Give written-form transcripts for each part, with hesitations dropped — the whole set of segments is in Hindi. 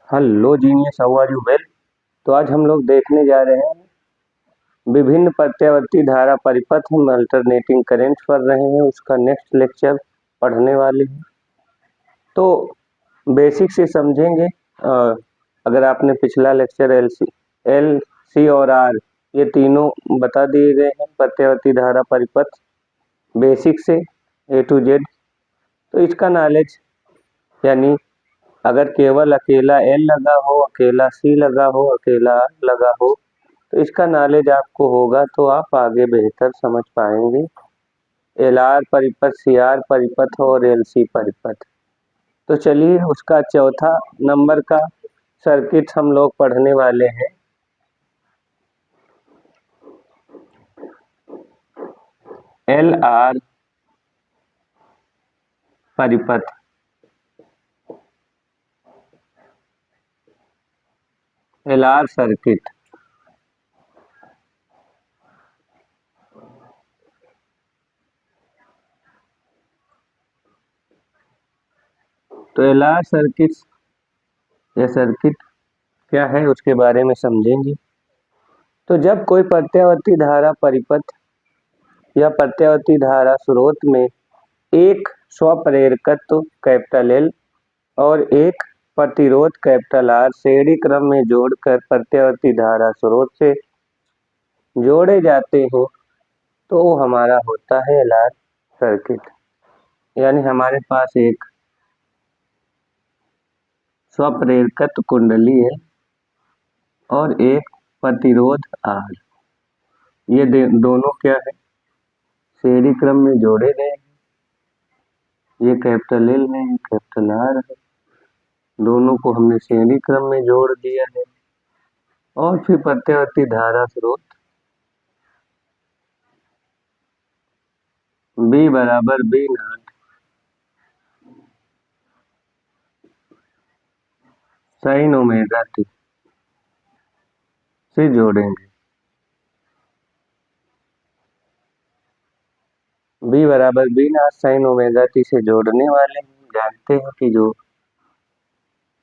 Hello genius, how are you well. तो आज हम लोग देखने जा रहे हैं विभिन्न प्रत्यावर्ती धारा परिपथ हम अल्टरनेटिंग करेंट पढ़ रहे हैं, उसका नेक्स्ट लेक्चर पढ़ने वाले हैं। तो बेसिक से समझेंगे। अगर आपने पिछला लेक्चर एल सी और आर ये तीनों बता दिए गए हैं प्रत्यावर्ती धारा परिपथ बेसिक से ए टू जेड। तो इसका नॉलेज यानी अगर केवल अकेला एल लगा हो, अकेला सी लगा हो, अकेला आर लगा हो, तो इसका नॉलेज आपको होगा तो आप आगे बेहतर समझ पाएंगे। एल आर परिपथ, सी आर परिपथ और एल सी परिपथ। तो चलिए उसका चौथा नंबर का सर्किट हम लोग पढ़ने वाले हैं। एल आर परिपथ। L R circuit. तो एल आर सर्किट या सर्किट क्या है उसके बारे में समझेंगे। तो जब कोई प्रत्यावर्ती धारा परिपथ या प्रत्यावर्ती धारा स्रोत में एक स्वप्रेरकत्व कैपिटल एल और एक प्रतिरोध कैपिटल आर श्रेणी क्रम में जोड़कर प्रत्यावर्ती धारा स्रोत से जोड़े जाते हैं तो वो हमारा होता है एल आर सर्किट। यानी हमारे पास एक स्वप्रेरकत्व कुंडली है और एक प्रतिरोध आर, ये दोनों क्या है, श्रेणी क्रम में जोड़े गए हैं। ये कैपिटल एल है, ये कैपिटल आर है, दोनों को हमने श्रेणी क्रम में जोड़ दिया है। और फिर प्रत्यावर्ती धारा स्रोत B बराबर B not sine omega T से जोड़ेंगे। B बराबर B not sine omega T से जोड़ने वाले हम जानते हैं कि जो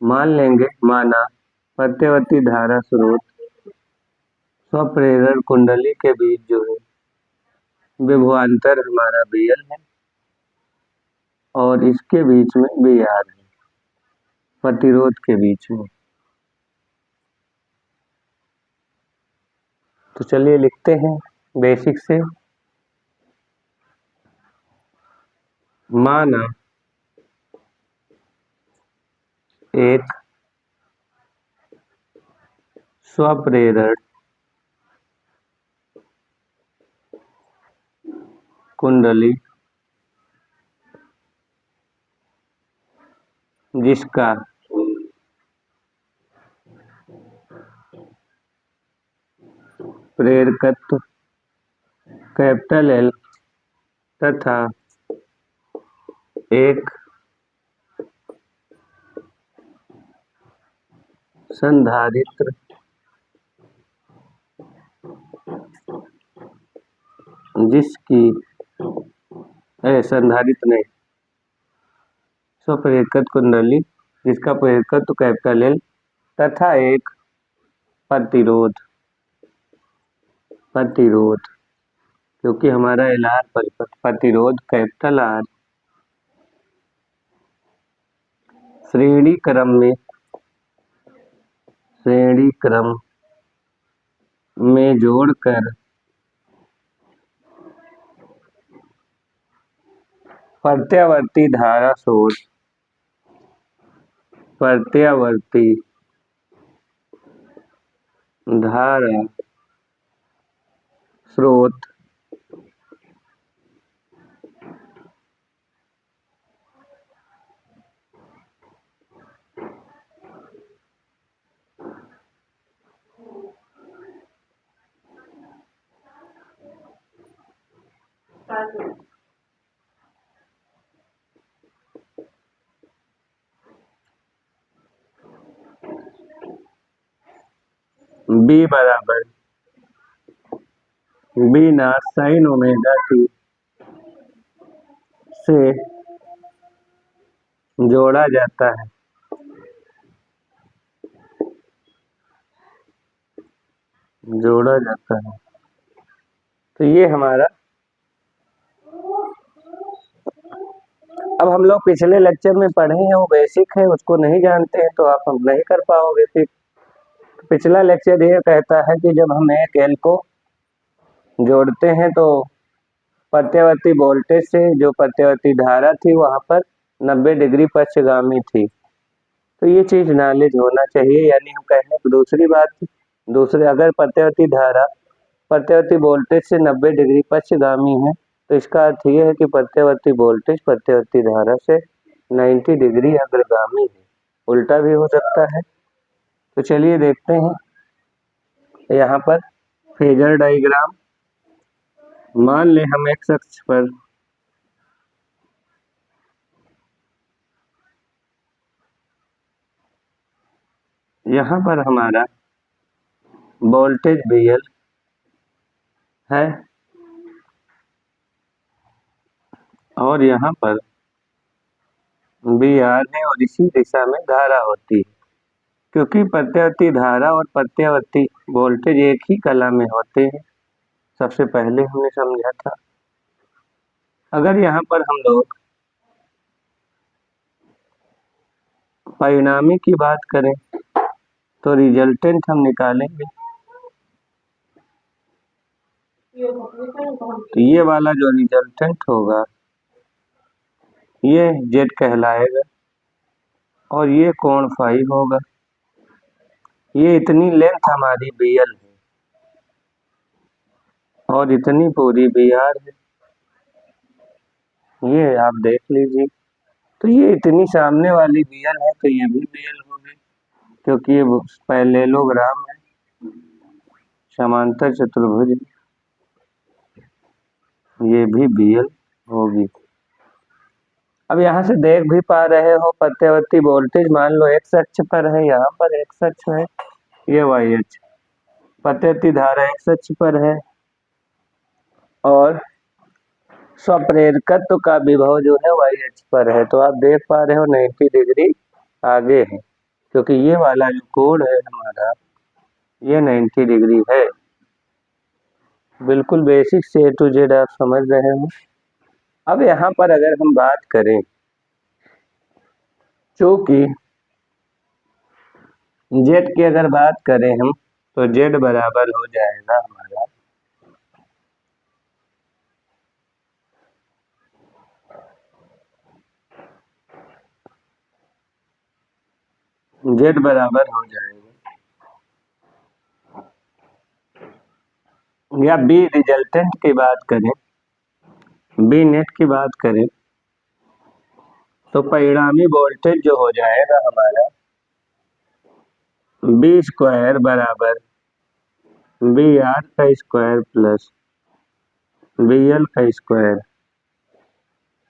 मान लेंगे, माना प्रत्यावर्ती धारा स्रोत स्वप्रेरण कुंडली के बीच जो है विभवांतर हमारा BL है और इसके बीच में BR है, प्रतिरोध के बीच में। तो चलिए लिखते हैं बेसिक से। माना एक स्वप्रेरण कुंडली जिसका प्रेरकत्व कैपिटल एल तथा एक संधारित्र जिसकी संधारित्र नहीं, स्वप्रेरकत्व कुंडली जिसका प्रेरकत्व कैपिटल एल तथा एक प्रतिरोध क्योंकि हमारा एल आर परिपथ प्रतिरोध कैपिटल आर श्रेणी क्रम में जोड़कर प्रत्यावर्ती धारा स्रोत B बराबर B not sine omega T से जोड़ा जाता है। जोड़ा जाता है। तो ये हमारा, अब हम लोग पिछले लेक्चर में पढ़े हैं, वो बेसिक है, उसको नहीं जानते हैं तो आप हम नहीं कर पाओगे फिर। पिछला लेक्चर ये कहता है कि जब हम एक एल को जोड़ते हैं तो प्रत्यावर्ती वोल्टेज से जो प्रत्यावर्ती धारा थी वहां पर 90 डिग्री पक्षगामी थी। तो ये चीज नॉलेज होना चाहिए। यानी हम कह रहे हैं दूसरी बात, दूसरे अगर प्रत्यावर्ती धारा प्रत्यावर्ती वोल्टेज से 90 डिग्री पक्षगामी है तो इसका अर्थ ये है कि प्रत्यावर्ती वोल्टेज प्रत्यावर्ती धारा से 90 डिग्री अग्रगामी है। उल्टा भी हो सकता है। तो चलिए देखते हैं यहाँ पर फेजर डायग्राम। मान लें हम एक्स अक्ष पर यहाँ पर हमारा वोल्टेज VL है और यहाँ पर VR है और इसी दिशा में धारा होती है। क्योंकि प्रत्यावर्ती धारा और प्रत्यावर्ती वोल्टेज एक ही कला में होते हैं, सबसे पहले हमने समझा था। अगर यहाँ पर हम लोग परिणामी की बात करें तो रिजल्टेंट हम निकालेंगे। तो ये वाला जो रिजल्टेंट होगा ये Z कहलाएगा और ये कोण फाई होगा। ये इतनी लेंथ हमारी BL है और इतनी पूरी BR है, ये आप देख लीजिए। तो ये इतनी सामने वाली BL है तो ये भी BL होगी, क्योंकि ये पैरेललोग्राम है, समांतर चतुर्भुज, ये भी BL होगी। अब यहाँ से देख भी पा रहे हो प्रत्यावर्ती वोल्टेज मान लो एक्स अक्ष पर है, यहाँ पर एक्स अक्ष है, ये वाई अक्ष। प्रत्यावर्ती धारा एक्स अक्ष पर है और स्वप्रेरकत्व का विभव जो है वाई अक्ष पर है। तो आप देख पा रहे हो 90 डिग्री आगे है, क्योंकि ये वाला जो कोण है हमारा ये 90 डिग्री है। बिल्कुल बेसिक से A to Z आप समझ रहे हो। अब यहाँ पर अगर हम बात करें, चूंकि Z की अगर बात करें हम तो Z बराबर हो जाएगा हमारा Z बराबर हो जाएगा, या B रिजल्टेंट की बात करें, B नेट की बात करें तो परिणामी वोल्टेज जो हो जाएगा हमारा B स्क्वायर बराबर BR का स्क्वायर प्लस BL का स्क्वायर।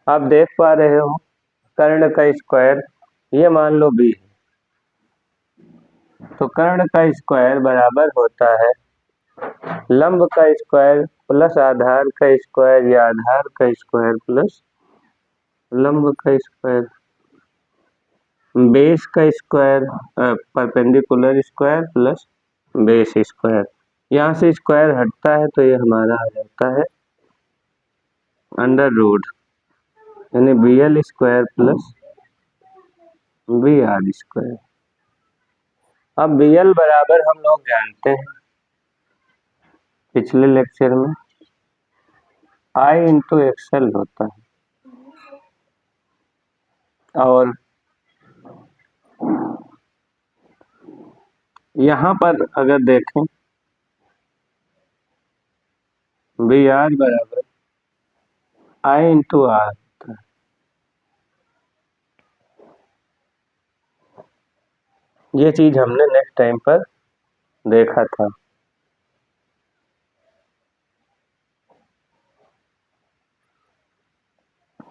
आप देख पा रहे हो कर्ण का स्क्वायर, ये मान लो B है, तो कर्ण का स्क्वायर बराबर होता है लंब का स्क्वायर प्लस आधार का स्क्वायर या आधार का स्क्वायर प्लस लंब का स्क्वायर। बेस का square perpendicular square plus base square. यहाँ से स्क्वायर हटता है तो ये हमारा आ जाता है अंडर रूट, यानी BL square plus BR square. अब BL बराबर हम लोग जानते हैं पिछले लेक्चर में I इंटू XL होता है, और यहाँ पर अगर देखें BR बराबर I इंटू R होता है। ये चीज हमने नेक्स्ट टाइम पर देखा था।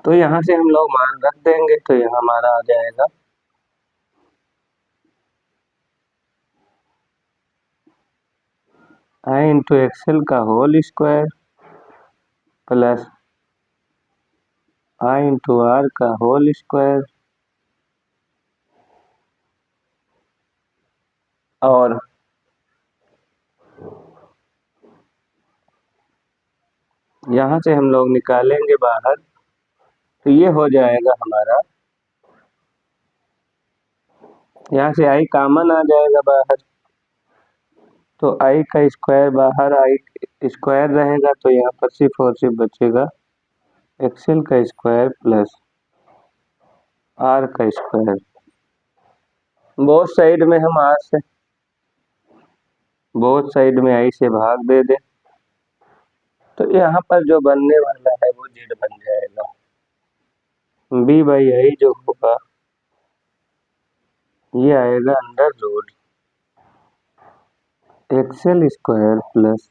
तो यहाँ से हम लोग मान रख देंगे तो यह हमारा आ जाएगा I इंटू XL का whole square plus I into R का होल स्क्वायर, और यहाँ से हम लोग निकालेंगे बाहर, तो ये हो जाएगा हमारा, यहाँ से आई कॉमन आ जाएगा बाहर, तो आई का स्क्वायर बाहर, आई स्क्वायर रहेगा तो यहाँ पर सिर्फ और सिर्फ बचेगा एक्सएल का स्क्वायर प्लस आर का स्क्वायर। बोथ साइड में हम आर से, बोथ साइड में आई से भाग दे दें, तो यहाँ पर जो बनने वाला है वो जेड बन जाएगा। बी बाई आई जो होगा ये आएगा under root XL square plus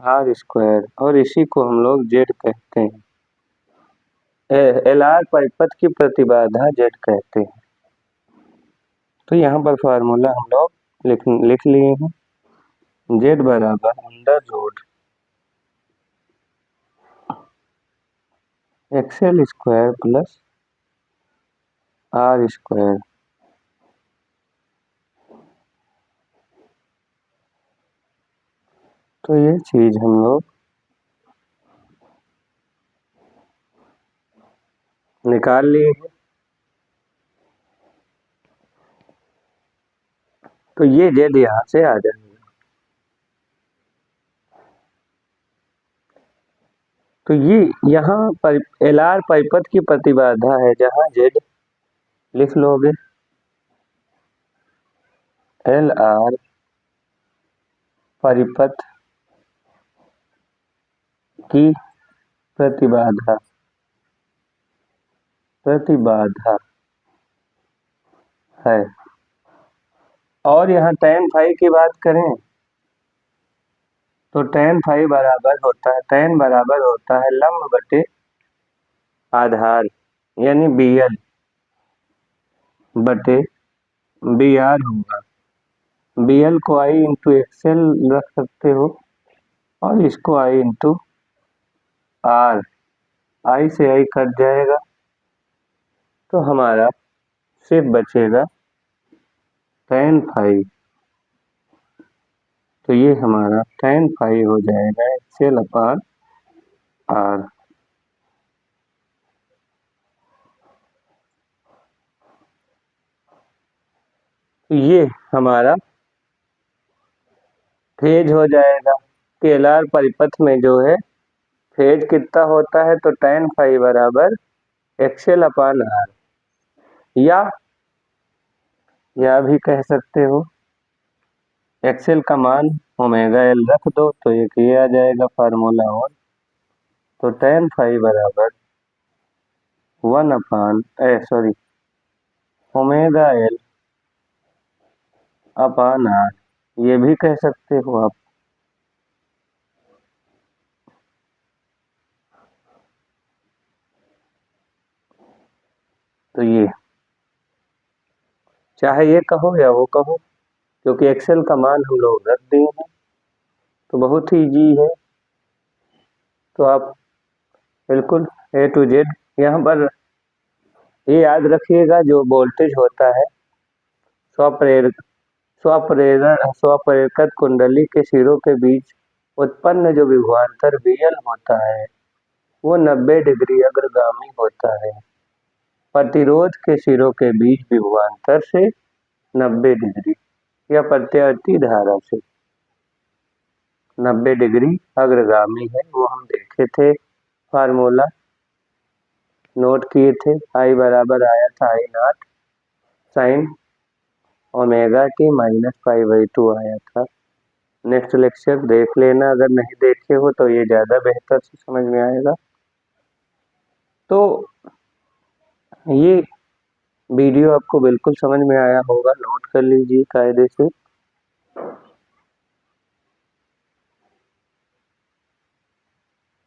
R square, और इसी को हम लोग जेड कहते हैं। एल आर परिपथ की प्रतिबाधा जेड कहते हैं। तो यहाँ पर फार्मूला हम लोग लिख लिए हैं, जेड बराबर under root XL square plus R square. तो ये चीज हम लोग निकाल लिए हैं। तो ये जेड यहाँ से आ जाएगा। तो ये यहाँ पर एल आर परिपथ की प्रतिबाधा है, जहाँ जेड लिख लोगे एल आर परिपथ की प्रतिबाधा है। और यहाँ tan फाई की बात करें तो tan फाई बराबर होता है, tan बराबर होता है लंब बटे आधार, यानी BL बटे BR होगा। BL को I इंटू एक्सएल रख सकते हो और इसको I इंटू R, I से I कट जाएगा तो हमारा सिर्फ बचेगा tan फाई। तो ये हमारा tan फाई हो जाएगा एक्सएल अपान R। तो ये हमारा फेज हो जाएगा कि एल आर परिपथ में जो है फेज कितना होता है, तो tan फाई बराबर एक्सएल अपान आर, या भी कह सकते हो एक्सएल का मान ओमेगा एल रख दो तो एक ये आ जाएगा फार्मूला। और तो tan फाई बराबर 1 upon omega L upon R, ये भी कह सकते हो आप। तो ये चाहे ये कहो या वो कहो, क्योंकि एक्सेल का मान हम लोग रख दिए हैं तो बहुत ही इजी है। तो आप बिल्कुल A to Z यहाँ पर ये याद रखिएगा, जो वोल्टेज होता है स्वप्रेरक कुंडली के सिरों के बीच उत्पन्न जो विभवांतर VL होता है वो 90 डिग्री अग्रगामी होता है प्रतिरोध के सिरों के बीच विभवांतर से 90 डिग्री, या प्रत्यावर्ती धारा से 90 डिग्री अग्रगामी है। वो हम देखे थे, फार्मूला नोट किए थे। I बराबर आया था I not sine omega t minus पाई/2 आया था। नेक्स्ट लेक्चर देख लेना, अगर नहीं देखे हो तो ये ज़्यादा बेहतर से समझ में आएगा। तो ये वीडियो आपको बिल्कुल समझ में आया होगा, नोट कर लीजिए कायदे से।